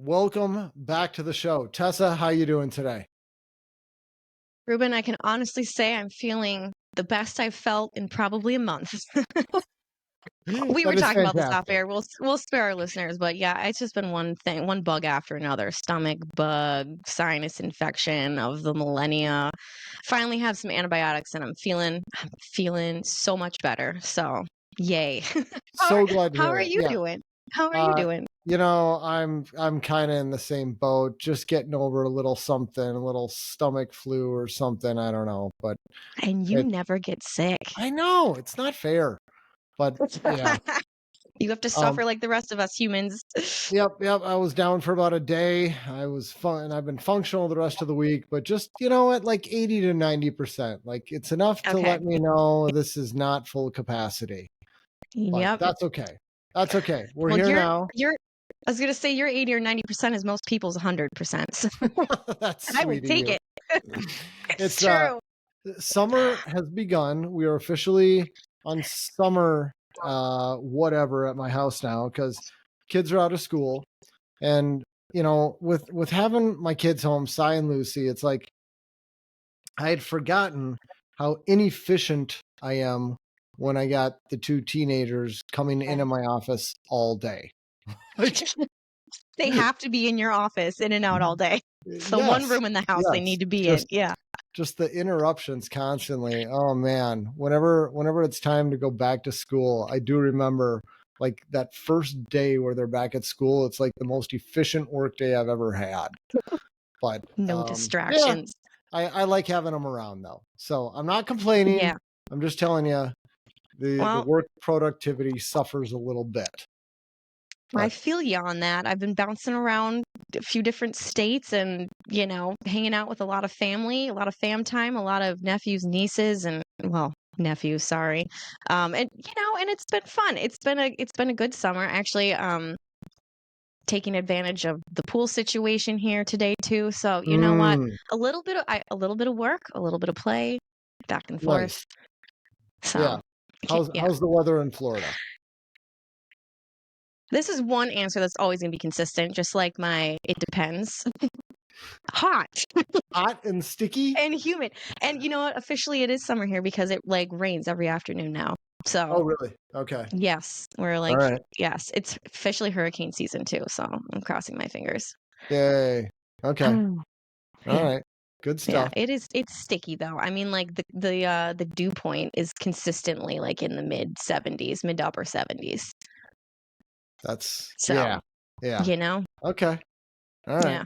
Welcome back to the show. Tessa, how you doing today? Reuben, I can honestly say I'm feeling the best I've felt in probably a month. We That were is talking about this off fantastic. air. We'll spare our listeners, but yeah, it's just been one thing, one bug after another. Stomach bug, sinus infection of the millennia. Finally have some antibiotics and I'm feeling so much better. So, yay. How are, So glad to how hear are it. you Yeah. doing? How are you Uh, doing? I'm kind of in the same boat, just getting over a little something, a little stomach flu or something. I don't know, but And you it, never get sick. I know it's not fair, but yeah. You have to Um, suffer like the rest of us humans. yep. I was down for about a day. I was fun. I've been functional the rest of the week, but just, at like 80 to 90%, like it's enough to Okay. let me know this is not full capacity. But Yep. that's okay. That's okay. We're Well, here you're now. you're I was gonna say your 80 or 90% is most people's 100%. So That's I sweet would of take you. it. It's It's true. summer has begun. We are officially on summer whatever at my house now because kids are out of school. And with having my kids home, Cy and Lucy, it's like I had forgotten how inefficient I am when I got the two teenagers coming into my office all day. Like, They have to be in your office in and out all day. It's the one yes, room in the house they yes, need to be in. just Yeah. just the interruptions constantly. Oh man, whenever it's time to go back to school, I do remember like that first day where they're back at school. It's like the most efficient work day I've ever had. But No yeah, distractions. I like having them around though. So I'm not complaining. Yeah. I'm just telling you the Well, work productivity suffers a little bit. I But feel you on that. I've been bouncing around a few different states and, hanging out with a lot of family, a lot of fam time, a lot of nephews, nieces, and well, nephews, sorry. And it's been fun. It's been a good summer. Actually, taking advantage of the pool situation here today too. So, you know what? mm, A little bit of work, a little bit of play, back and forth. nice. So, Yeah. yeah. How's the weather in Florida? This is one answer that's always going to be consistent, just like my it depends. Hot Hot and sticky? and humid. And you know what? Officially it is summer here because it like rains every afternoon now. Oh, So, really? Okay. yes, we're All like right. yes, it's officially hurricane season too, so I'm crossing my fingers. Yay. Okay. Oh, All yeah. right. Good Yeah, stuff. it's sticky though. I mean, like the dew point is consistently like in the mid 70s, mid to upper 70s. That's So, yeah. Yeah. you know, Okay. All right. yeah,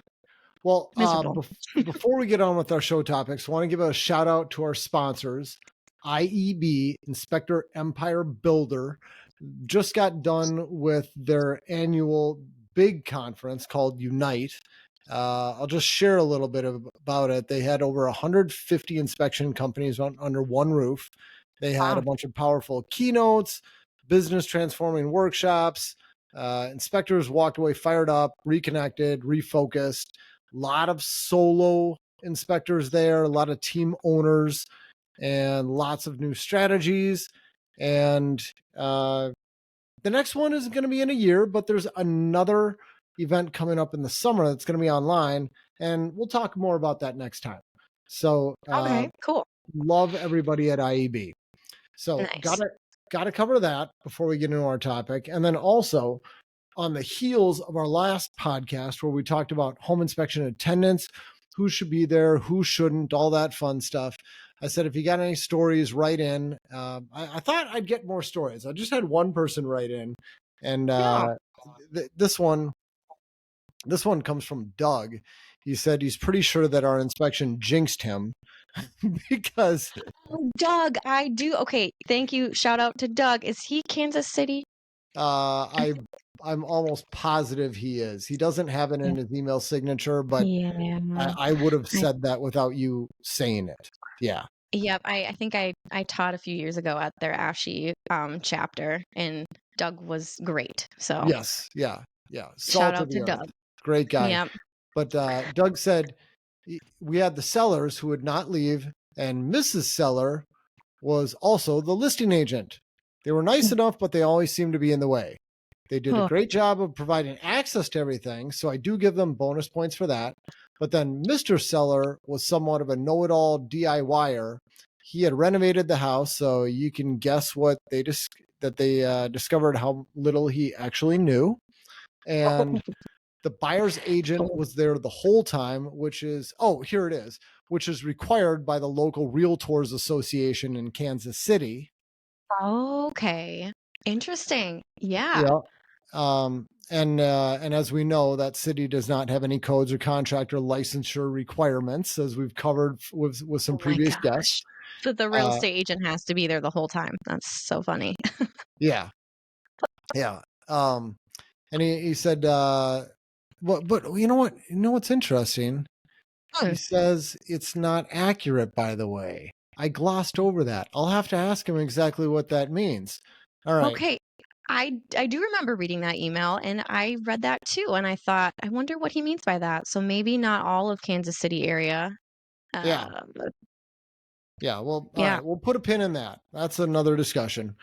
Well, miserable. before we get on with our show topics, I want to give a shout out to our sponsors. IEB, Inspector Empire Builder, just got done with their annual big conference called Unite. I'll just share a little bit about it. They had over 150 inspection companies under one roof. They had a Wow. bunch of powerful keynotes, business transforming workshops. Inspectors walked away fired up, reconnected, refocused. A lot of solo inspectors there, a lot of team owners, and lots of new strategies. And the next one is going to be in a year, but there's another event coming up in the summer that's going to be online, and we'll talk more about that next time. So Okay, cool. love everybody at IEB. So Nice. gotta cover that before we get into our topic, and then also on the heels of our last podcast where we talked about home inspection attendance, who should be there, who shouldn't, all that fun stuff. I said, if you got any stories, write in. I thought I'd get more stories. I just had one person write in, and Yeah. this one comes from Doug. He said he's pretty sure that our inspection jinxed him because Oh, Doug, I do. Okay, thank you. Shout out to Doug. Is he Kansas City? I I'm almost positive he is. He doesn't have it Yeah. in his email signature, but Yeah. I would have I, said that without you saying it. Yeah. yep. I think I taught a few years ago at their ASHI chapter, and Doug was great. So Yes. Yeah. Yeah. shout Salt of out to the earth. Doug. Great guy. Yep. But Doug said we had the sellers who would not leave, and Mrs. Seller was also the listing agent. They were nice enough, but they always seemed to be in the way. They did a great job of providing access to everything, so I do give them bonus points for that. But then Mr. Seller was somewhat of a know-it-all DIYer. He had renovated the house, so you can guess what they discovered how little he actually knew. And the buyer's agent was there the whole time, which is, oh, here it is, which is required by the local Realtors Association in Kansas City. Okay. Interesting. Yeah. Yeah. And as we know, that city does not have any codes or contractor licensure requirements, as we've covered with some Oh my previous gosh. guests. So the real Uh, estate agent has to be there the whole time. That's so funny. yeah, yeah. And he said, but you know what? You know what's interesting? He Hmm. says it's not accurate, by the way. I glossed over that. I'll have to ask him exactly what that means. All right. Okay. I do remember reading that email, and I read that too, and I thought, I wonder what he means by that. So maybe not all of Kansas City area. Yeah. But Yeah. Well, all yeah. right. We'll put a pin in that. That's another discussion.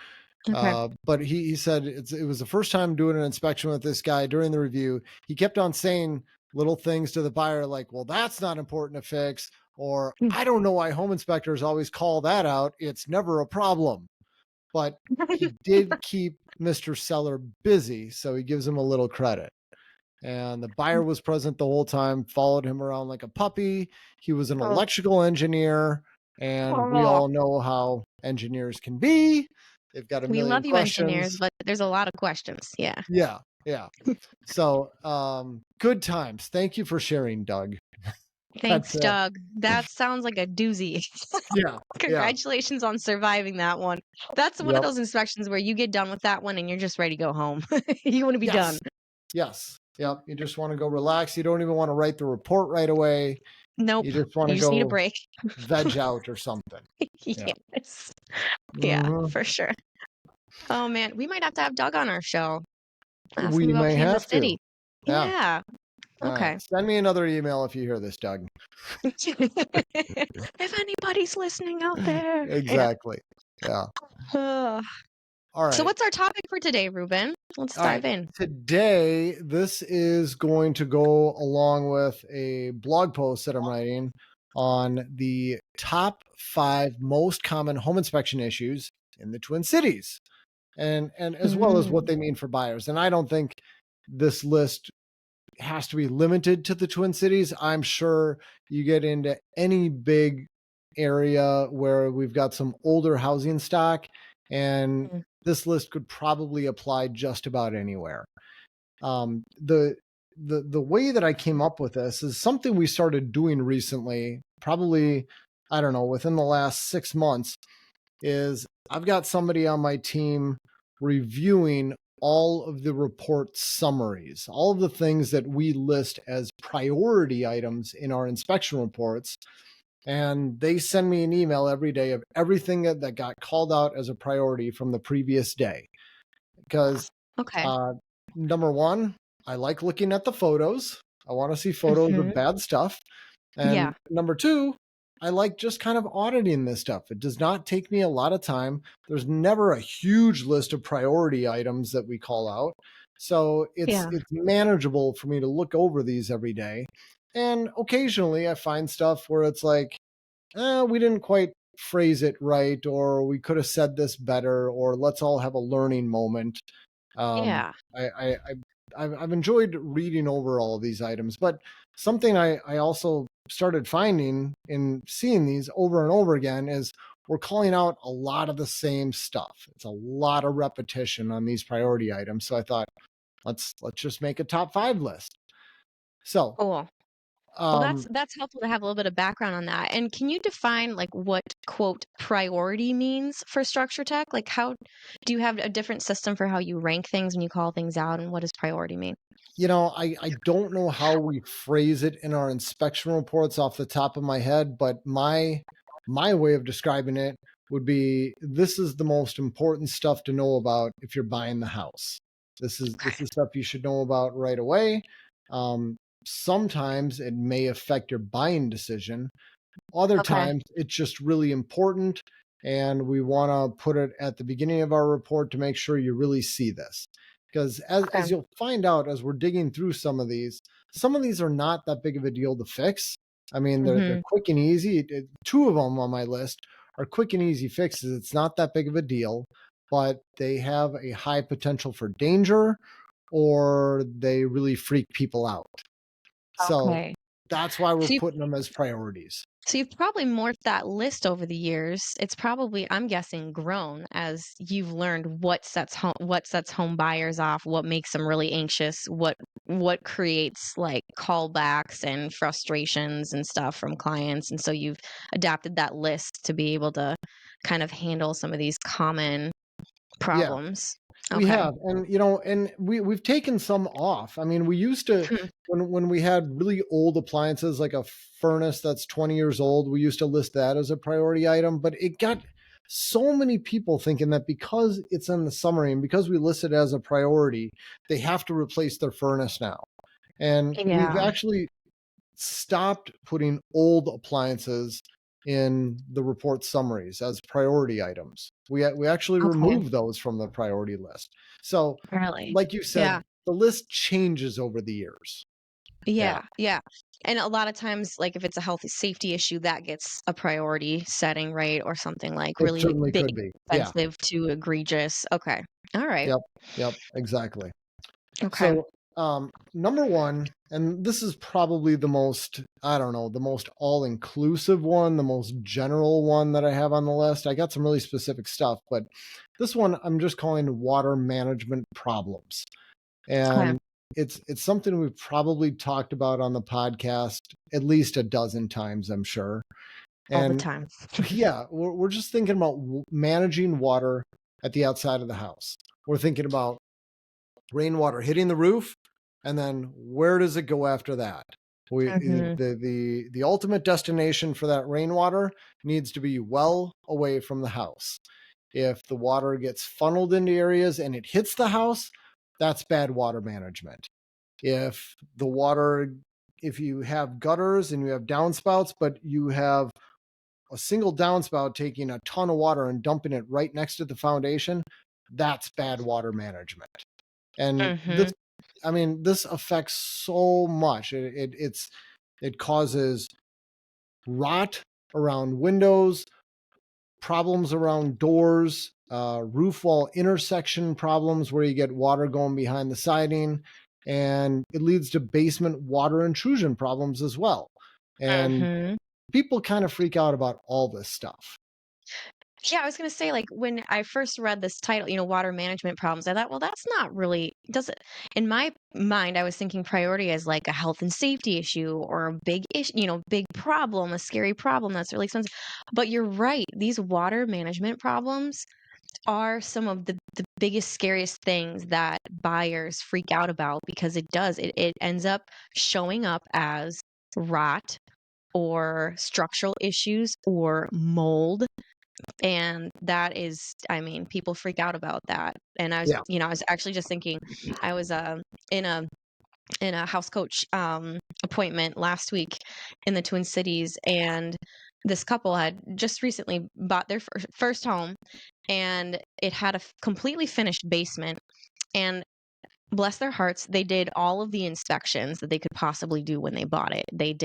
Okay. But he said it was the first time doing an inspection with this guy during the review. He kept on saying little things to the buyer like, well, that's not important to fix. Or Mm. I don't know why home inspectors always call that out. It's never a problem. But he did keep Mr. Seller busy, so he gives him a little credit. And the buyer was present the whole time, followed him around like a puppy. He was an Oh. electrical engineer, and we Oh. all know how engineers can be. They've got a We million love you, engineers, questions. but there's a lot of questions. Yeah. Yeah, yeah. So, good times. Thank you for sharing, Doug. That's Thanks, Doug. That sounds like a doozy. yeah, yeah, Congratulations on surviving that one. That's one of yep. those inspections where you get done with that one and you're just ready to go home. You want to be done. Yes, yes, yep. You just want to go relax. You don't even want to write the report right away. Nope. You just want You to just need a go break. veg out or something. Yeah. Yes. Yeah, Mhm. for sure. Oh man, we might have to have Doug on our show. Ask him We about may Kansas have to. City. Yeah. Yeah. All right. Okay. Send me another email if you hear this, Doug. If anybody's listening out there. Yeah. Exactly. Yeah. Ugh. All So right. what's our topic for today, Ruben? Let's All right. dive in. Today, this is going to go along with a blog post that I'm writing on the top 5 most common home inspection issues in the Twin Cities, and as well as what Mm. they mean for buyers. And I don't think this list has to be limited to the Twin Cities. I'm sure you get into any big area where we've got some older housing stock, and Mm. this list could probably apply just about anywhere. The way that I came up with this is something we started doing recently, probably, I don't know, within the last 6 months. Is I've got somebody on my team reviewing all of the report summaries, all of the things that we list as priority items in our inspection reports. And they send me an email every day of everything that got called out as a priority from the previous day. Because Okay. uh, number one, I like looking at the photos. I want to see photos of Mhm. bad stuff. And Yeah. number two, I like just kind of auditing this stuff. It does not take me a lot of time. There's never a huge list of priority items that we call out. So Yeah. it's manageable for me to look over these every day. And occasionally I find stuff where it's like, we didn't quite phrase it right, or we could have said this better, or let's all have a learning moment. Um, Yeah. I've enjoyed reading over all of these items, but something I also started finding in seeing these over and over again is we're calling out a lot of the same stuff. It's a lot of repetition on these priority items. So I thought, let's just make a top 5 list. So, Cool. Well, um, that's helpful to have a little bit of background on that. And can you define like what quote priority means for structure tech? Like how do you have a different system for how you rank things when you call things out, and what does priority mean? I don't know how we phrase it in our inspection reports off the top of my head, but my way of describing it would be this is the most important stuff to know about if you're buying the house. This is stuff you should know about right away. Um, Sometimes it may affect your buying decision. Other Okay. times it's just really important, and we want to put it at the beginning of our report to make sure you really see this. because as Okay. you'll find out as we're digging through some of these are not that big of a deal to fix. I mean, they're Mhm. quick and easy. Two of them on my list are quick and easy fixes. It's not that big of a deal, but they have a high potential for danger, or they really freak people out. So Okay. that's why we're So you putting them as priorities. so you've probably morphed that list over the years. It's probably, I'm guessing, grown as you've learned what sets home buyers off, what makes them really anxious, what creates like callbacks and frustrations and stuff from clients. And so you've adapted that list to be able to kind of handle some of these common Yeah. problems. We Okay. have, and we've taken some off. I mean, we used to Hmm. when we had really old appliances like a furnace that's 20 years old, we used to list that as a priority item, but it got so many people thinking that because it's in the summary and because we list it as a priority, they have to replace their furnace now. And we've Yeah. actually stopped putting old appliances in the report summaries as priority items. We actually Okay. remove those from the priority list. So, Really. like you Yeah. said, the list changes over the years. Yeah, Yeah, yeah. And a lot of times, like if it's a health safety issue, that gets a priority setting, right? Or something like it really certainly big, could be. Yeah. expensive to egregious. Okay. All right. Yep. Yep. Exactly. Okay. So, number one, and this is probably the most, I don't know, the most all inclusive one, the most general one that I have on the list. I got some really specific stuff, but this one I'm just calling water management problems. Okay. And it's something we've probably talked about on the podcast at least a dozen times, I'm sure. All the And time. yeah, we're just thinking about managing water at the outside of the house. We're thinking about rainwater hitting the roof, and then where does it go after that? Hmm. The ultimate destination for that rainwater needs to be well away from the house. If the water gets funneled into areas and it hits the house, that's bad water management. If the water, if you have gutters and you have downspouts, but you have a single downspout taking a ton of water and dumping it right next to the foundation, that's bad water management. And this, Hmm. I mean, this affects so much. It causes rot around windows, problems around doors, roof wall intersection problems where you get water going behind the siding, and it leads to basement water intrusion problems as well. And Hmm. people kind of freak out about all this stuff. Yeah, I was gonna say, like, when I first read this title, water management problems, I thought, well, that's not really does it in my mind, I was thinking priority as like a health and safety issue or a big issue, big problem, a scary problem that's really expensive. But you're right, these water management problems are some of the biggest, scariest things that buyers freak out about because it ends up showing up as rot or structural issues or mold, and that is, I mean, people freak out about that. And Yeah. I was actually just thinking, I was in a house coach appointment last week in the Twin Cities, and this couple had just recently bought their first home, and it had a completely finished basement. And bless their hearts, they did all of the inspections that they could possibly do when they bought it. They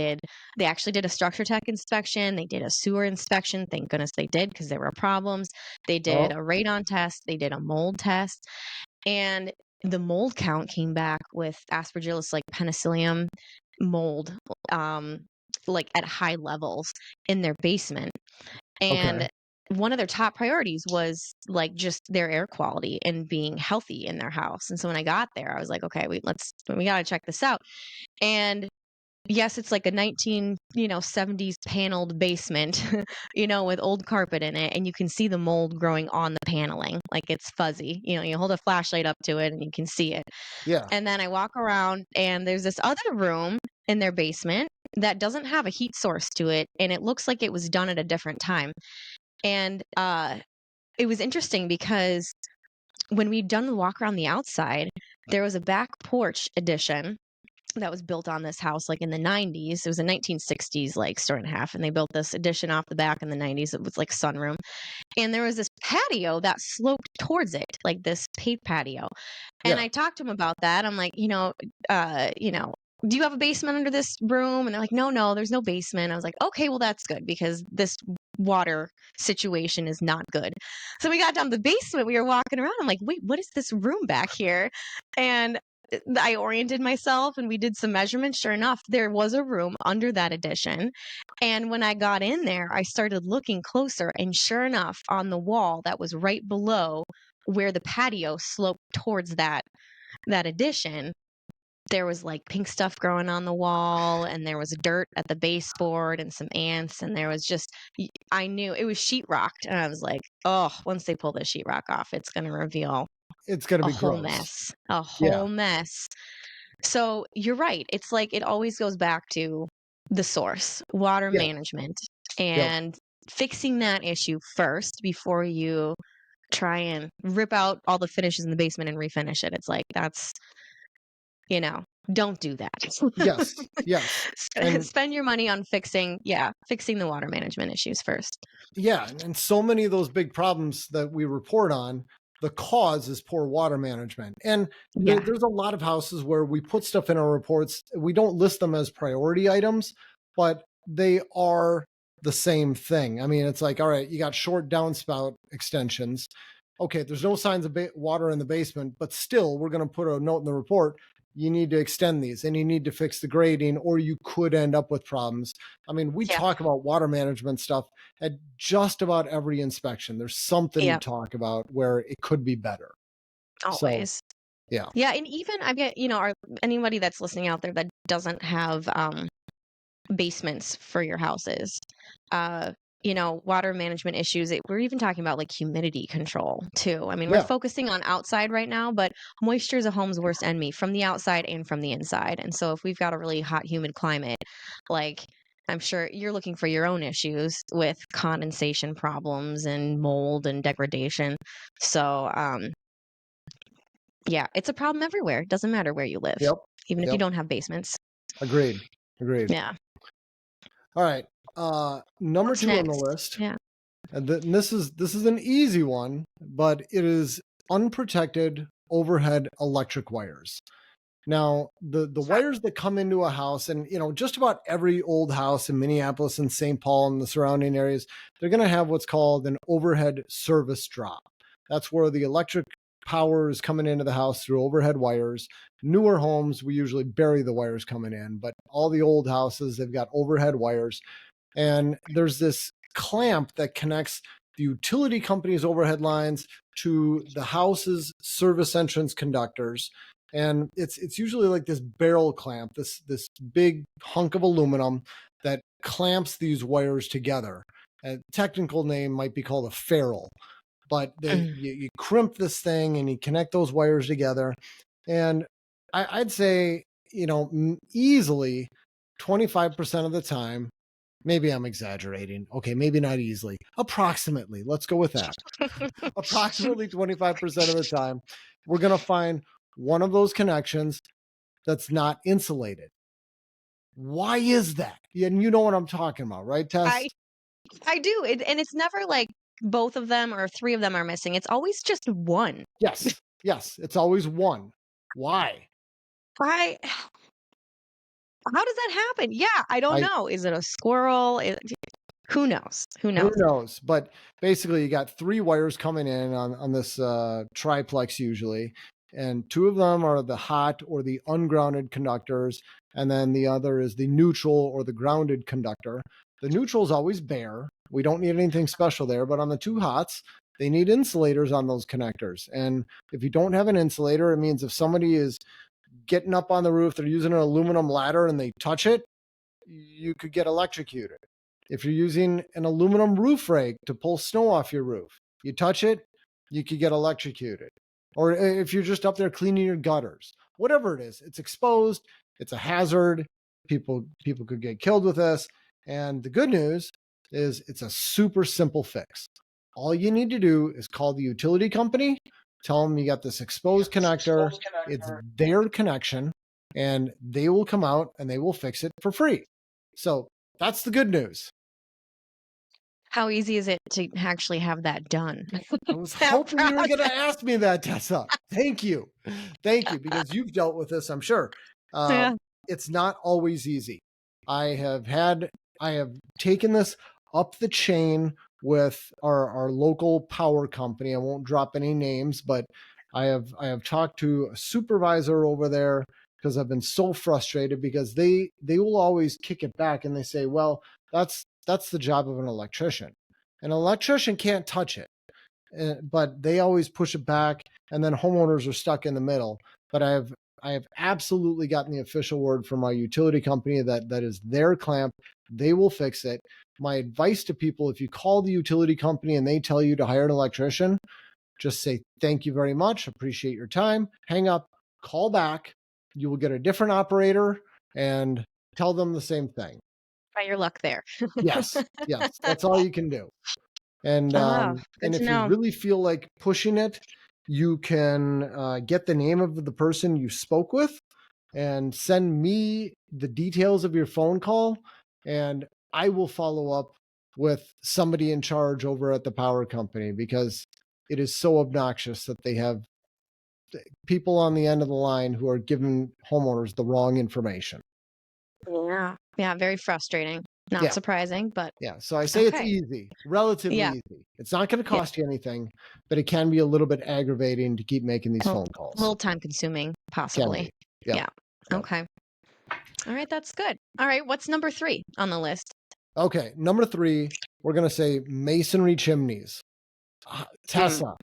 actually did a structure tech inspection, they did a sewer inspection, thank goodness they did because there were problems. They did Oh, a radon test, they did a mold test, and the mold count came back with Aspergillus like penicillium mold, um, like at high levels in their basement. okay. And one of their top priorities was like just their air quality and being healthy in their house. And so when I got there, I was like, okay, we got to check this out. And yes, it's like a 70s paneled basement, with old carpet in it, and you can see the mold growing on the paneling. Like it's fuzzy. You hold a flashlight up to it and you can see it. Yeah. And then I walk around and there's this other room in their basement that doesn't have a heat source to it, and it looks like it was done at a different time. And it was interesting because when we'd done the walk around the outside, there was a back porch addition that was built on this house like in the 90s. It was a 1960s like store and a half, and they built this addition off the back in the 90s. It was like sunroom, and there was this patio that sloped towards it, like this paved patio. And Yeah. I talked to him about that. I'm like, do you have a basement under this room? And they're like, no, there's no basement. I was like, okay, well, that's good because this water situation is not good. So we got down to the basement. We were walking around. I'm like, wait, what is this room back here? And I oriented myself and we did some measurements. Sure enough, there was a room under that addition. And when I got in there, I started looking closer. And sure enough, on the wall that was right below where the patio sloped towards that addition, there was like pink stuff growing on the wall, and there was dirt at the baseboard and some ants, and there was just, I knew it was sheetrocked, and I was like, oh, once they pull the sheetrock off, it's going to reveal It's going to a be whole gross. mess, a Yeah. whole mess. So you're right. It's like it always goes back to the source, water Yeah. management, and fixing that issue first before you try and rip out all the finishes in the basement and refinish it. It's like that's, don't do that. Yes. Yes. And Spend your money on fixing the water management issues first. yeah, and so many of those big problems that we report on, the cause is poor water management. And Yeah. there's a lot of houses where we put stuff in our reports. We don't list them as priority items, but they are the same thing. I mean, it's like, all right, you got short downspout extensions. Okay, there's no signs of water in the basement, but still, we're going to put a note in the report. You need to extend these and you need to fix the grading, or you could end up with problems. I mean, we talk about water management stuff at just about every inspection. There's something to talk about where it could be better. Always. So, yeah. Yeah. And even I get, anybody that's listening out there that doesn't have basements for your houses, water management issues. We're even talking about like humidity control too. I mean, we're focusing on outside right now, but moisture is a home's worst enemy from the outside and from the inside. And so if we've got a really hot, humid climate, like I'm sure you're looking for your own issues with condensation problems and mold and degradation. So, it's a problem everywhere. It doesn't matter where you live, even if you don't have basements. Agreed. Yeah. All right. Number What's 2 next? on the list. Yeah. And this is an easy one, but it is unprotected overhead electric wires. Now, the wires that come into a house, and just about every old house in Minneapolis and St. Paul and the surrounding areas, they're going to have what's called an overhead service drop. That's where the electric power is coming into the house through overhead wires. Newer homes, we usually bury the wires coming in, but all the old houses, they've got overhead wires. And there's this clamp that connects the utility company's overhead lines to the house's service entrance conductors. And it's usually like this barrel clamp, this big hunk of aluminum that clamps these wires together. A technical name might be called a ferrule, but you crimp this thing and you connect those wires together. And I'd say, easily 25% of the time, maybe I'm exaggerating. Okay, maybe not easily. Approximately. Let's go with that. Approximately 25% of the time, we're going to find one of those connections that's not insulated. Why is that? And you know what I'm talking about, right, Tess? I do. And it's never like both of them or three of them are missing. It's always just one. Yes. It's always one. Why? How does that happen? Yeah, I don't know. Is it a squirrel? Who knows? Who knows? But basically, you got 3 wires coming in on this triplex usually, and 2 of them are the hot or the ungrounded conductors, and then the other is the neutral or the grounded conductor. The neutral is always bare. We don't need anything special there, but on the 2 hots, they need insulators on those connectors. And if you don't have an insulator, it means if somebody is getting up on the roof, they're using an aluminum ladder and they touch it, you could get electrocuted. If you're using an aluminum roof rake to pull snow off your roof, you touch it, you could get electrocuted. Or if you're just up there cleaning your gutters, whatever it is, it's exposed, it's a hazard. People could get killed with this. And the good news is it's a super simple fix. All you need to do is call the utility company, tell them you got this exposed connector, it's their connection, and they will come out and they will fix it for free. So that's the good news. How easy is it to actually have that done? I was That hoping you were going to process. ask me that, Tessa. Thank you. Thank you, because you've dealt with this, I'm sure. Yeah. It's not always easy. I have taken this up the chain with our local power company. I won't drop any names, but I have talked to a supervisor over there because I've been so frustrated, because they will always kick it back and they say, well, that's the job of an electrician. An electrician can't touch it. But they always push it back, and then homeowners are stuck in the middle. But I have absolutely gotten the official word from my utility company that is their clamp. They will fix it. My advice to people: if you call the utility company and they tell you to hire an electrician, just say thank you very much, appreciate your time, hang up, call back. You will get a different operator and tell them the same thing. Try your luck there. Yes, yes, that's all you can do. Oh, good And to if you know. really feel like pushing it, you can get the name of the person you spoke with and send me the details of your phone call, and I will follow up with somebody in charge over at the power company, because it is so obnoxious that they have people on the end of the line who are giving homeowners the wrong information. Yeah. Yeah, very frustrating. Not Yeah. surprising, but Yeah, so I say it's okay. easy, relatively Yeah. easy. It's not going to Yeah. cost you anything, but it can be a little bit aggravating to keep making these Well, phone a calls. little time consuming, Can possibly. be. Yep. Yeah. Yep. Okay. All right, that's good. All right, what's number 3 on the list? Okay, number 3, we're going to say masonry chimneys. Mm. Tessa,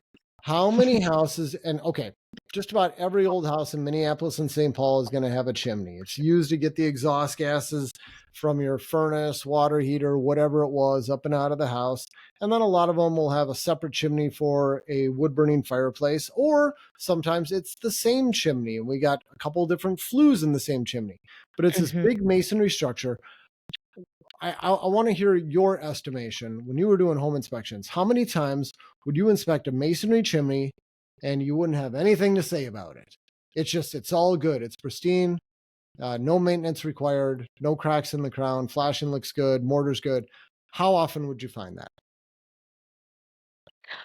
how many houses? And okay, just about every old house in Minneapolis and St. Paul is going to have a chimney. It's used to get the exhaust gases from your furnace, water heater, whatever it was, up and out of the house. And then a lot of them will have a separate chimney for a wood burning fireplace, or sometimes it's the same chimney. And we got a couple different flues in the same chimney, but it's this Mhm. big masonry structure. I want to hear your estimation when you were doing home inspections. How many times would you inspect a masonry chimney and you wouldn't have anything to say about it? It's all good. It's pristine. No maintenance required. No cracks in the crown. Flashing looks good. Mortar's good. How often would you find that?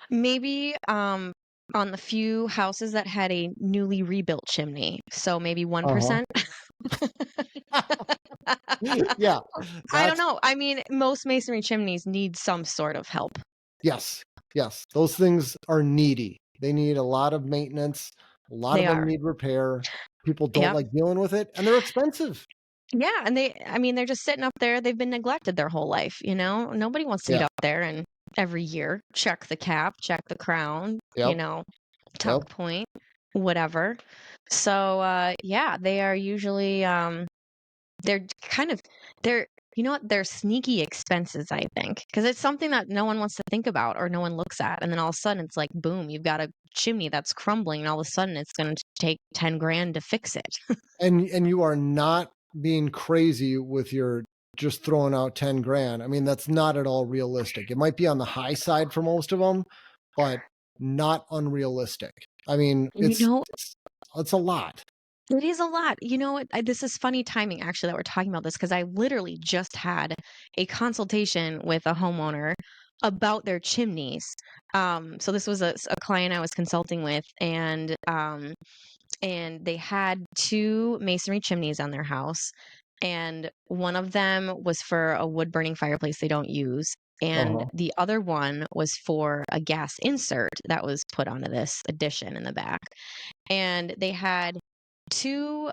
Maybe, on the few houses that had a newly rebuilt chimney, so maybe Uh 1%? huh. Yeah, I don't that's know. I mean, most masonry chimneys need some sort of help. yes, yes. Those things are needy. They need a lot of maintenance. A lot of They them are. need repair. People don't Yep. like dealing with it, and they're expensive. Yeah, and I mean, they're just sitting up there, they've been neglected their whole life, you know? Nobody wants to get Yeah. up there and every year check the cap, check the crown, you Yep. know, Yep. tuck point, whatever. So, yeah, they are usually, they're kind of they're you know what? They're sneaky expenses, I think, because it's something that no one wants to think about or no one looks at, and then all of a sudden it's like, boom, you've got a chimney that's crumbling, and all of a sudden it's gonna take 10 grand to fix it. And you are not being crazy with your just throwing out 10 grand. I mean, that's not at all realistic. It might be on the high side for most of them, but not unrealistic. I mean, You know, it's a lot. it is a lot. You know what? This is funny timing actually that we're talking about this because I literally just had a consultation with a homeowner about their chimneys. So this was a client I was consulting with, and they had 2 masonry chimneys on their house, and one of them was for a wood burning fireplace they don't use, and Uh-huh. the other one was for a gas insert that was put onto this addition in the back. And they had 2,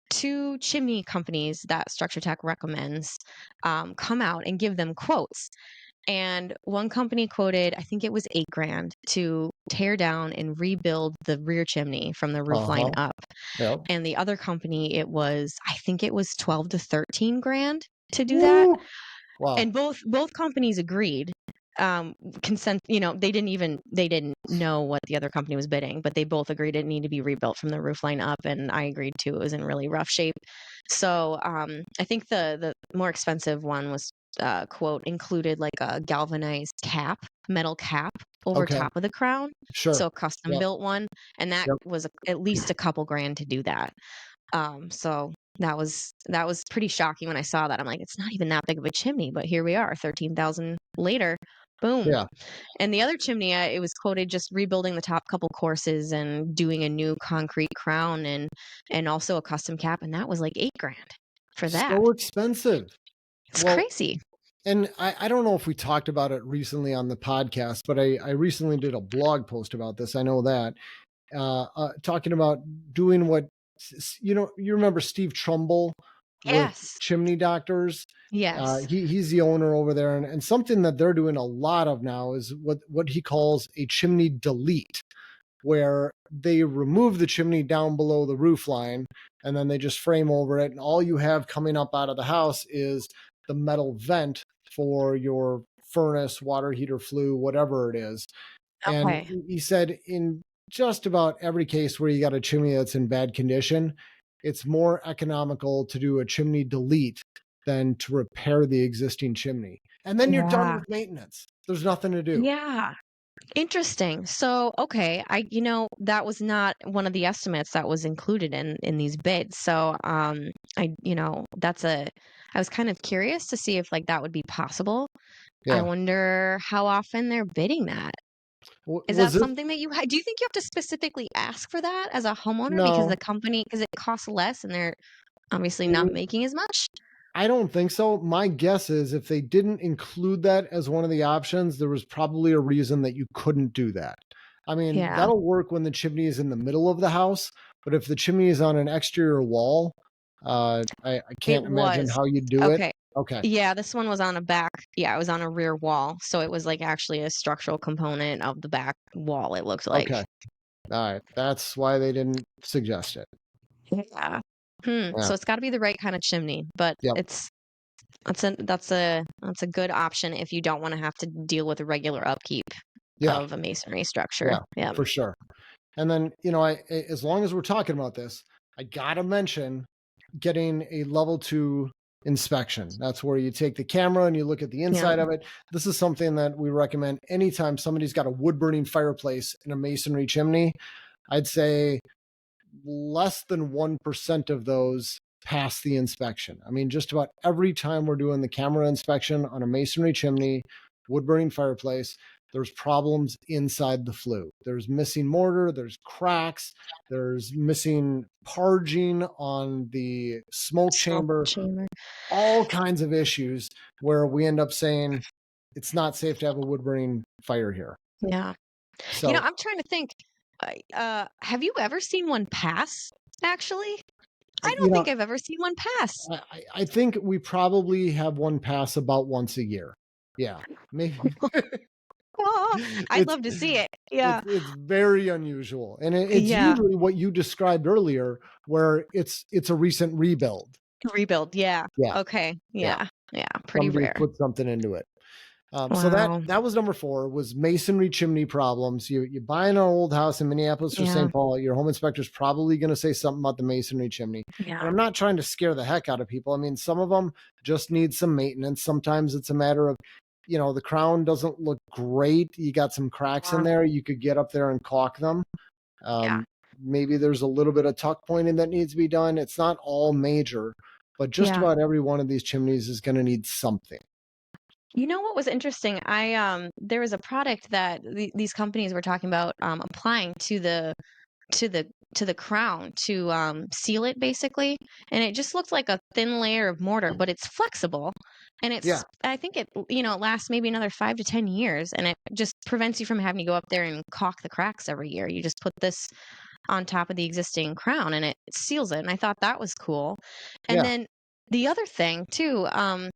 2 chimney companies that Structure Tech recommends, come out and give them quotes. And one company quoted, I think it was 8 grand to tear down and rebuild the rear chimney from the roof line Uh-huh. up. Yep. And the other company, I think it was 12 to 13 grand to do that. Woo! Wow. And both companies agreed. Consent, they didn't know what the other company was bidding, but they both agreed it needed to be rebuilt from the roof line up, and I agreed too. It was in really rough shape. So I think the more expensive one was quote included like a galvanized metal cap over Okay. top of the crown. Sure. So a custom Yep. built one, and that Yep. was at least a couple grand to do that. So that was pretty shocking when I saw that. I'm like, it's not even that big of a chimney, but here we are, 13,000 later. Boom. Yeah. And the other chimney, it was quoted just rebuilding the top couple courses and doing a new concrete crown and also a custom cap, and that was like 8 grand for that. So expensive. It's Well, crazy. and I don't know if we talked about it recently on the podcast, but I recently did a blog post about this. I know that talking about doing what, you remember Steve Trumbull with Yes. Chimney Doctors. Yes. He's the owner over there, and something that they're doing a lot of now is what he calls a chimney delete, where they remove the chimney down below the roof line and then they just frame over it, and all you have coming up out of the house is the metal vent for your furnace, water heater, flue, whatever it is. And Okay. he said in just about every case where you got a chimney that's in bad condition, it's more economical to do a chimney delete than to repair the existing chimney. And then you're done Yeah. with maintenance. There's nothing to do. Yeah. Interesting. So, okay, that was not one of the estimates that was included in these bids. So, I was kind of curious to see if like that would be possible. I Yeah. wonder how often they're bidding that. Is Was that it? something that do you think you have to specifically ask for that as a homeowner No. because it costs less and they're obviously not Mm, making as much? I don't think so. My guess is if they didn't include that as one of the options, there was probably a reason that you couldn't do that. I mean, Yeah. that'll work when the chimney is in the middle of the house, but if the chimney is on an exterior wall, I It can't imagine was. how you do it. Okay. Okay. Yeah, this one was on a back. Yeah, it was on a rear wall. So it was like actually a structural component of the back wall, it looked like. Okay. All right. That's why they didn't suggest it. Yeah. Yeah. So it's got to be the right kind of chimney, but Yep. that's a good option if you don't want to have to deal with the regular upkeep Yeah. of a masonry structure. Yeah. Yeah. For sure. And then, as long as we're talking about this, I gotta mention getting a level 2 inspection. That's where you take the camera and you look at the Yeah. inside of it. This is something that we recommend anytime somebody's got a wood burning fireplace in a masonry chimney. I'd say less than 1% of those pass the inspection. I mean, just about every time we're doing the camera inspection on a masonry chimney, wood burning fireplace, there's problems inside the flue. There's missing mortar, there's cracks, there's missing parging on the smoke Smoke chamber, chamber. all kinds of issues where we end up saying it's not safe to have a wood burning fire here. Yeah. So, I'm trying to think. Have you ever seen one pass, actually? I you don't know, think I've ever seen one pass. I think we probably have one pass about once a year. Yeah, maybe. Oh, I'd it's love to see it. Yeah. it's very unusual, and it's Yeah. usually what you described earlier, where it's a recent rebuild. Rebuild. Yeah. Yeah, Okay. yeah. Yeah. Yeah. Pretty Somebody rare. put something into it. So Wow. that was number 4 was masonry chimney problems. You buy an old house in Minneapolis or Yeah. St. Paul, your home inspector's probably going to say something about the masonry chimney. And Yeah. I'm not trying to scare the heck out of people. I mean, some of them just need some maintenance. Sometimes it's a matter of, the crown doesn't look great. You got some cracks in there. You could get up there and caulk them. Yeah. Maybe there's a little bit of tuck pointing that needs to be done. It's not all major, but just Yeah. about every one of these chimneys is going to need something. You know what was interesting? There was a product that these companies were talking about applying to the to the crown to seal it basically, and it just looked like a thin layer of mortar, but it's flexible, and Yeah. I think it lasts maybe another 5 to 10 years, and it just prevents you from having to go up there and caulk the cracks every year. You just put this on top of the existing crown, and it seals it. And I thought that was cool. And Yeah. then the other thing too, I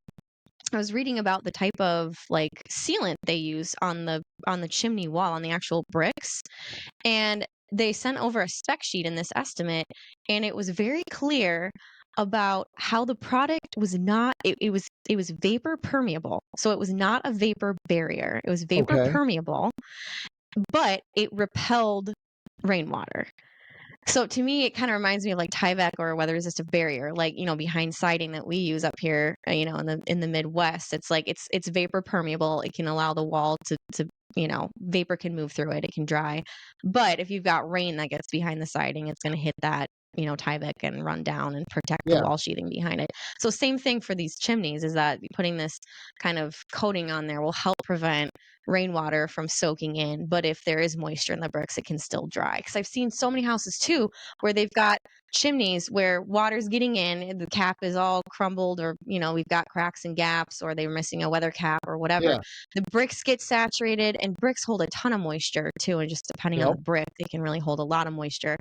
was reading about the type of like sealant they use on the chimney wall on the actual bricks, and they sent over a spec sheet in this estimate, and it was very clear about how the product was not it was vapor permeable. So it was not a vapor barrier. It was vapor Okay. permeable, but it repelled rainwater. So to me, it kind of reminds me of like Tyvek or weather resistant barrier, like behind siding that we use up here, in the Midwest. It's like it's vapor permeable. It can allow the wall to vapor can move through it. It can dry, but if you've got rain that gets behind the siding, it's going to hit that Tyvek and run down and protect the Yeah. wall sheathing behind it. So same thing for these chimneys, is that putting this kind of coating on there will help prevent rainwater from soaking in. But if there is moisture in the bricks, it can still dry. Because I've seen so many houses too where they've got chimneys where water's getting in, and the cap is all crumbled, or we've got cracks and gaps, or they're missing a weather cap or whatever. Yeah. The bricks get saturated, and bricks hold a ton of moisture too, and just depending on Yep. the brick, they can really hold a lot of moisture.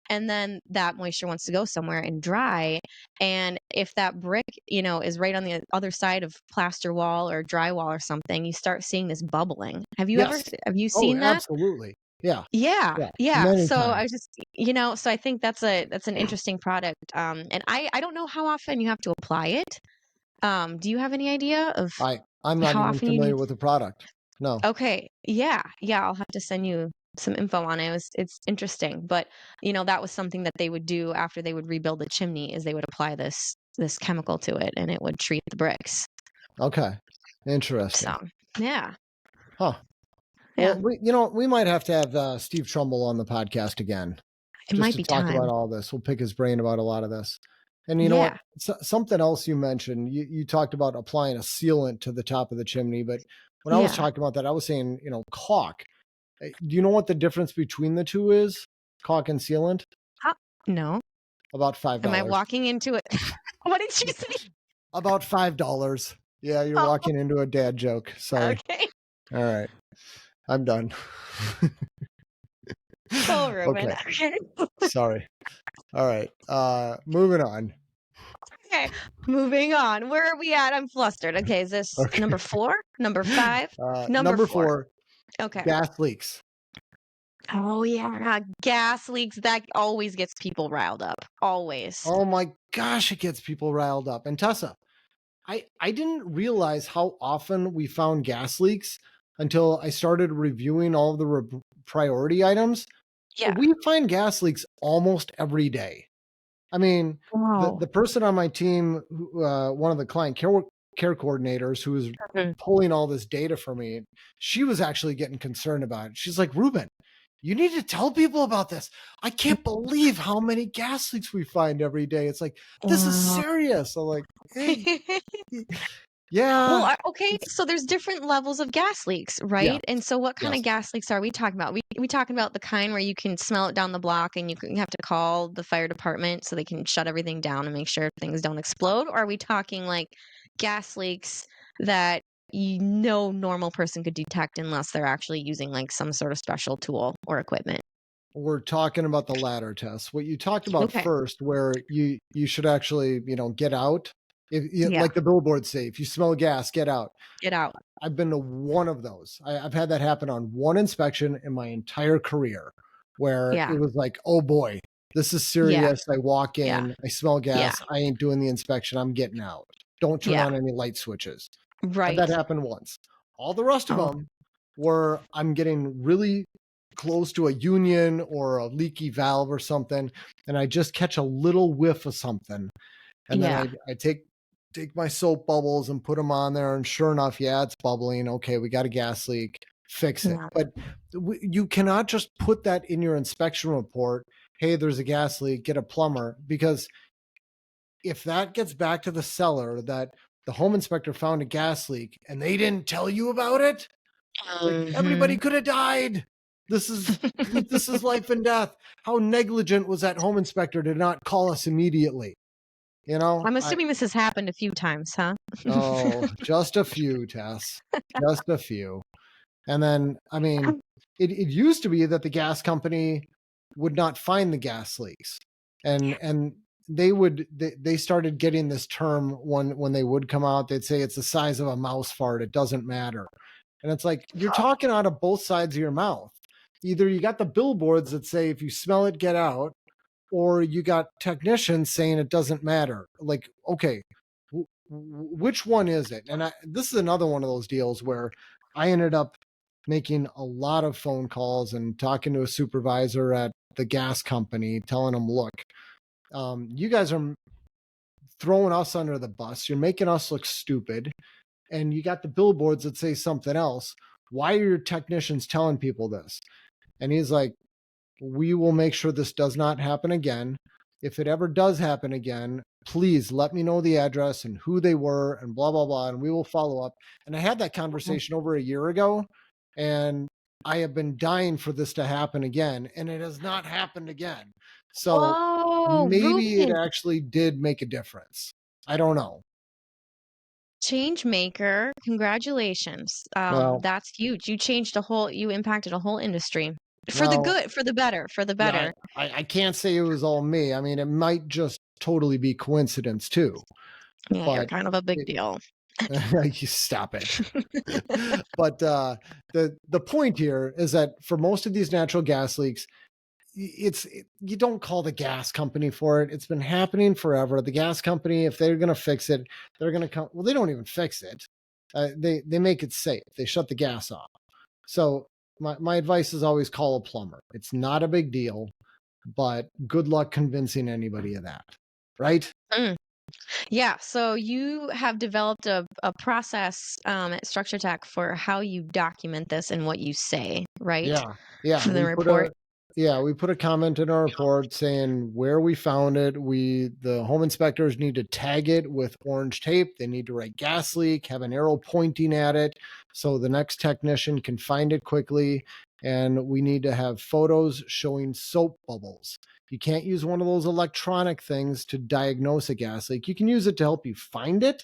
And then that moisture wants to go somewhere and dry. And if that brick, is right on the other side of plaster wall or drywall or something, you start seeing this bubbling. Have you Yes. Oh, seen that? absolutely. Yeah. Yeah, Yeah. yeah. Many So I times. was just, so I think that's an interesting product. And I don't know how often you have to apply it. Do you have any idea of I'm not how even often you need? familiar with the product. No. Okay, yeah, yeah. I'll have to send you some info on it. It's interesting, but that was something that they would do after they would rebuild the chimney, is they would apply this chemical to it, and it would treat the bricks. Okay. Interesting. So yeah, Huh. yeah. Well, we might have to have Steve Trumbull on the podcast again, It just might to be talk about time. all this. We'll pick his brain about a lot of this. And you know what? Yeah, Something else you mentioned, you talked about applying a sealant to the top of the chimney, but when I was yeah. talking about that, I was saying, caulk. Do you know what the difference between the two is? Caulk and sealant? No. About Am I $5. walking into it? What did you say? About $5. Yeah, you're Oh, walking into a dad joke. Sorry. okay. All right. I'm done. Oh, Reuben. Okay. Okay. Sorry. All right. Moving on. Okay. Moving on. Where are we at? I'm flustered. Okay, is this Okay. number 4? Number 5? Number Number 4. 4, Okay. gas leaks. Oh yeah, gas leaks, that always gets people riled up. Always. Oh my gosh, it gets people riled up. And Tessa, I didn't realize how often we found gas leaks until I started reviewing all of the priority items. Yeah. We find gas leaks almost every day. I mean, Wow. the person on my team, one of the client care coordinators who was Mhm. pulling all this data for me, she was actually getting concerned about it. She's like, Reuben, you need to tell people about this. I can't believe how many gas leaks we find every day. It's like, this is Wow. serious. I'm like, hey, yeah. Well, okay, so there's different levels of gas leaks, Yeah. right? And so what kind Yes. of gas leaks are we talking about? We talking about the kind where you can smell it down the block, and you have to call the fire department so they can shut everything down and make sure things don't explode? Or are we talking like gas leaks that no normal person could detect unless they're actually using like some sort of special tool or equipment? We're talking about the latter test. What you talked about Okay. first, where you should actually, get out. Yeah. Like the billboards say, if you smell gas, get out. Get out. I've been to one of those. I've had that happen on one inspection in my entire career, where Yeah. it was like, oh boy, this is Yeah. serious. I walk Yeah. in, I smell Yeah. gas. I ain't doing the inspection. I'm getting out. Don't turn Yeah. on any light switches. Had Right. that happen once. All the rest of Oh. them were I'm getting really close to a union or a leaky valve or something, and I just catch a little whiff of something, and Yeah. then I take my soap bubbles and put them on there, and sure enough, yeah, it's bubbling. Okay, we got a gas leak. Fix it. Yeah. But you cannot just put that in your inspection report. Hey, there's a gas leak. Get a plumber, because if that gets back to the seller that the home inspector found a gas leak and they didn't tell you about it, like everybody Mhm. could have died. This is life and death. How negligent was that home inspector to not call us immediately? I'm assuming this has happened a few times, huh? Oh, just a few, Tess. Just a few. And then, I mean, it used to be that the gas company would not find the gas leaks. And they started getting this term when they would come out, they'd say it's the size of a mouse fart, it doesn't matter. And it's like you're talking out of both sides of your mouth. Either you got the billboards that say if you smell it, get out, or you got technicians saying it doesn't matter. Like, okay, which one is it? And this is another one of those deals where I ended up making a lot of phone calls and talking to a supervisor at the gas company, telling them, look, you guys are throwing us under the bus. You're making us look stupid. And you got the billboards that say something else. Why are your technicians telling people this? And he's like, we will make sure this does not happen again. if it ever does happen again, please let me know the address and who they were and blah, blah, blah, and we will follow up. And I had that conversation over a year ago, and I have been dying for this to happen again, and it has not happened again. So Whoa, maybe it Reuben, actually did make a difference. I don't know. change maker. Congratulations. Well, That's huge. You impacted a whole industry for the well, good, for the better, for the yeah, better. I can't say it was all me. I mean, it might just totally be coincidence too, Yeah, you're but kind of a big it, deal. you stop it. But the point here is that for most of these natural gas leaks, you don't call the gas company for it. It's been happening forever. The gas company, if they're going to fix it, they're going to come. Well, they don't even fix it. They make it safe. They shut the gas off. So my advice is always call a plumber. It's not a big deal, but good luck convincing anybody of that. Right? Mm. Yeah, so you have developed a process at Structure Tech for how you document this and what you say, right? Yeah. Yeah. For the report. We put a comment in our report saying where we found it. The home inspectors need to tag it with orange tape. They need to write gas leak, have an arrow pointing at it so the next technician can find it quickly. And we need to have photos showing soap bubbles. You can't use one of those electronic things to diagnose a gas leak. You can use it to help you find it,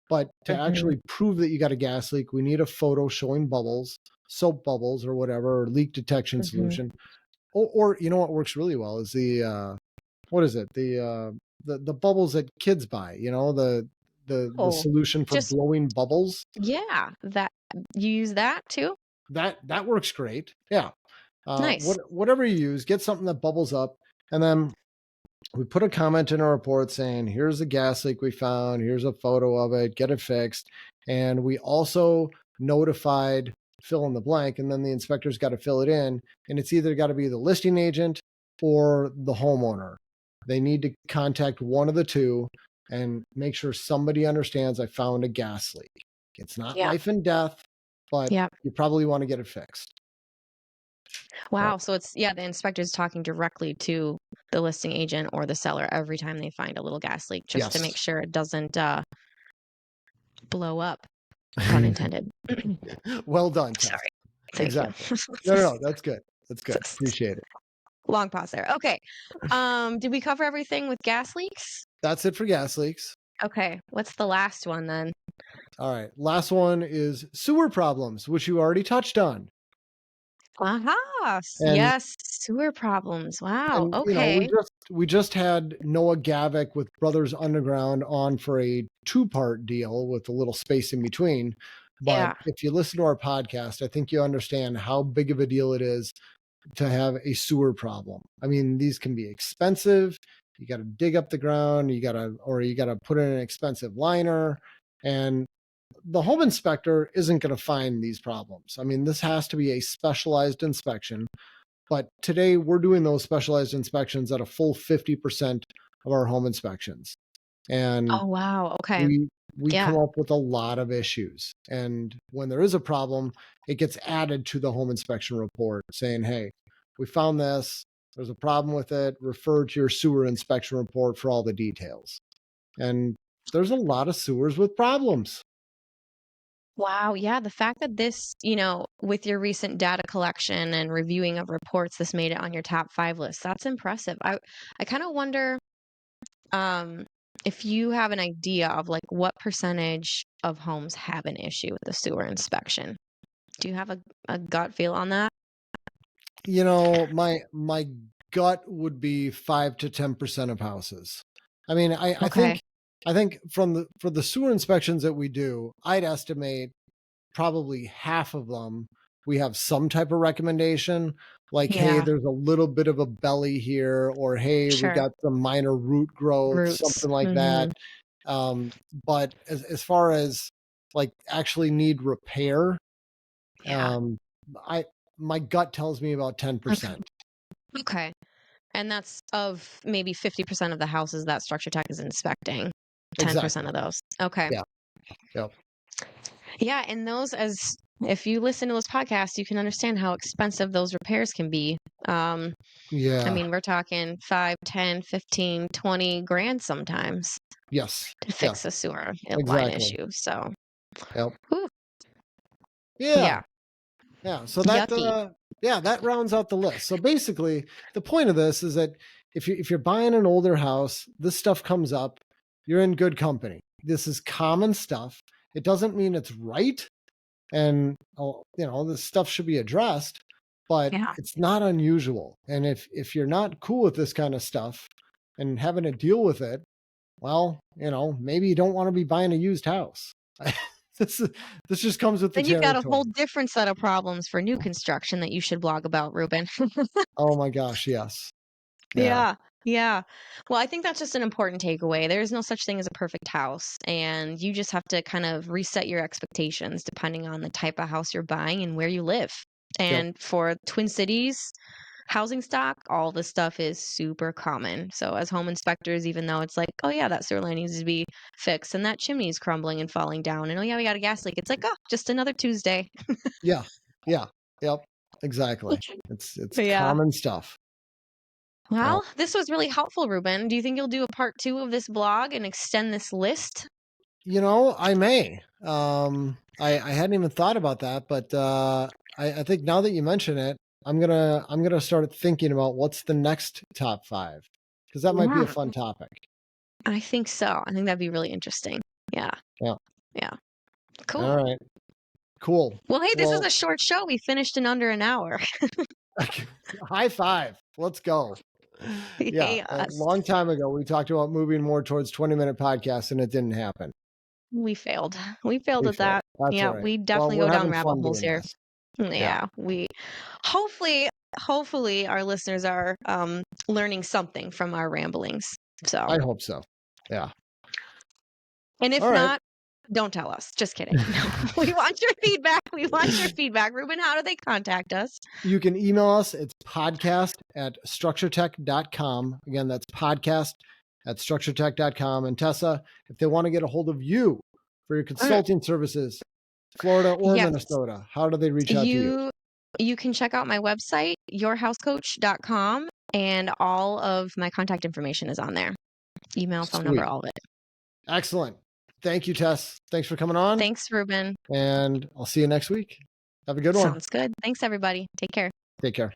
but to Mhm, actually prove that you got a gas leak, we need a photo showing bubbles, soap bubbles or whatever, or leak detection mhm. solution. Or you know what works really well is the what is it? The bubbles that kids buy, the Oh, solution for just blowing bubbles. yeah, that you use that too? That works great. Yeah. Nice. Whatever you use, get something that bubbles up, and then we put a comment in our report saying, here's the gas leak we found, here's a photo of it, get it fixed. And we also notified fill in the blank, and then the inspector's got to fill it in. And it's either got to be the listing agent or the homeowner. They need to contact one of the two and make sure somebody understands I found a gas leak. It's not Yeah. life and death, but Yeah. you probably want to get it fixed. So, Wow. So it's yeah, the inspector's talking directly to the listing agent or the seller every time they find a little gas leak, just to yes. make sure it doesn't blow up, pun intended. Well done, Tess. Sorry. Thank you. Exactly. No, that's good. That's good. Appreciate it. Long pause there. Okay. Did we cover everything with gas leaks? That's it for gas leaks. Okay. What's the last one then? All right. Last one is sewer problems, which you already touched on. Aha. And Yes. Sewer problems. Wow. and Okay. we just had Noah Gavick with Brothers Underground on for a two-part deal with a little space in between. But Yeah. if you listen to our podcast, I think you understand how big of a deal it is to have a sewer problem. I mean, these can be expensive. You got to dig up the ground, you got to put in an expensive liner, and the home inspector isn't going to find these problems. I mean, this has to be a specialized inspection, but today we're doing those specialized inspections at a full 50% of our home inspections. And Oh, wow. Okay. we Yeah. come up with a lot of issues. And when there is a problem, it gets added to the home inspection report saying, hey, we found this, there's a problem with it, refer to your sewer inspection report for all the details. And there's a lot of sewers with problems. Wow. Yeah. The fact that this, with your recent data collection and reviewing of reports, this made it on your top 5 list. That's impressive. I kind of wonder um, if you have an idea of like what percentage of homes have an issue with the sewer inspection. Do you have a gut feel on that? My gut would be 5 to 10% of houses. I mean, Okay. I think for the sewer inspections that we do, I'd estimate probably half of them we have some type of recommendation, like, hey, Yeah. there's a little bit of a belly here, or hey, we Sure. got some minor root growth, Roots. something like that. But as far as like actually need repair, Yeah. um, I my gut tells me about Okay. 10%. Okay. And that's of maybe 50% of the houses that Structure Tech is inspecting. 10% Exactly. of those. Okay. Yeah. Yep. Yeah, and those, as If you listen to those podcasts, you can understand how expensive those repairs can be. I Yeah. mean, we're talking 5, 10, 15, 20 grand sometimes Yes. to fix Yes. a sewer line Exactly. issue. So, Yep. whew, Yeah. yeah, Yeah. So yucky. that rounds out the list. So basically, the point of this is that if you're buying an older house, this stuff comes up, you're in good company. This is common stuff. It doesn't mean it's right, and this stuff should be addressed, but Yeah. it's not unusual. And if you're not cool with this kind of stuff and having to deal with it, well, maybe you don't want to be buying a used house. this this just comes with the Then you've got a whole territory. different set of problems for new construction that you should blog about, Reuben. Oh my gosh, yes. Yeah. Yeah. Yeah. Well, I think that's just an important takeaway. There is no such thing as a perfect house, and you just have to kind of reset your expectations depending on the type of house you're buying and where you live. Yep. And for Twin Cities housing stock, all this stuff is super common. So as home inspectors, even though it's like, oh yeah, that sewer line needs to be fixed and that chimney is crumbling and falling down, and oh yeah, we got a gas leak. It's like, oh, just another Tuesday. Yeah. Yeah. Yep. Exactly. It's Yeah. common stuff. Yeah. Well, this was really helpful, Ruben. Do you think you'll do a part 2 of this blog and extend this list? I may. I hadn't even thought about that, but I think now that you mention it, I'm gonna start thinking about what's the next top 5, because that might be a Yeah. fun topic. I think so. I think that'd be really interesting. Yeah. Yeah. Yeah. All Cool. right. Cool. Well, hey, this is Well, a short show. We finished in under an hour. high five. Let's go. Yeah. A Yes. long time ago, we talked about moving more towards 20-minute podcasts, and it didn't happen. We failed. We failed We at failed. that. That's Yeah, all right. we Well, definitely we're go down having rabbit fun holes doing here. this. Yeah. Yeah, we hopefully our listeners are learning something from our ramblings. So, I hope so. Yeah. and if All right. not, don't tell us. Just kidding. No, we want your feedback. We want your feedback. Ruben, how do they contact us? You can email us. It's podcast@structuretech.com. Again, that's podcast@structuretech.com. And Tessa, if they want to get a hold of you for your consulting services, Florida or Yes. Minnesota, how do they reach out to you? You can check out my website, yourhousecoach.com, and all of my contact information is on there. Email, phone number, Sweet. all of it. Excellent. Thank you, Tess. Thanks for coming on. Thanks, Ruben. And I'll see you next week. Have a good one. Sounds good. Thanks, everybody. Take care. Take care.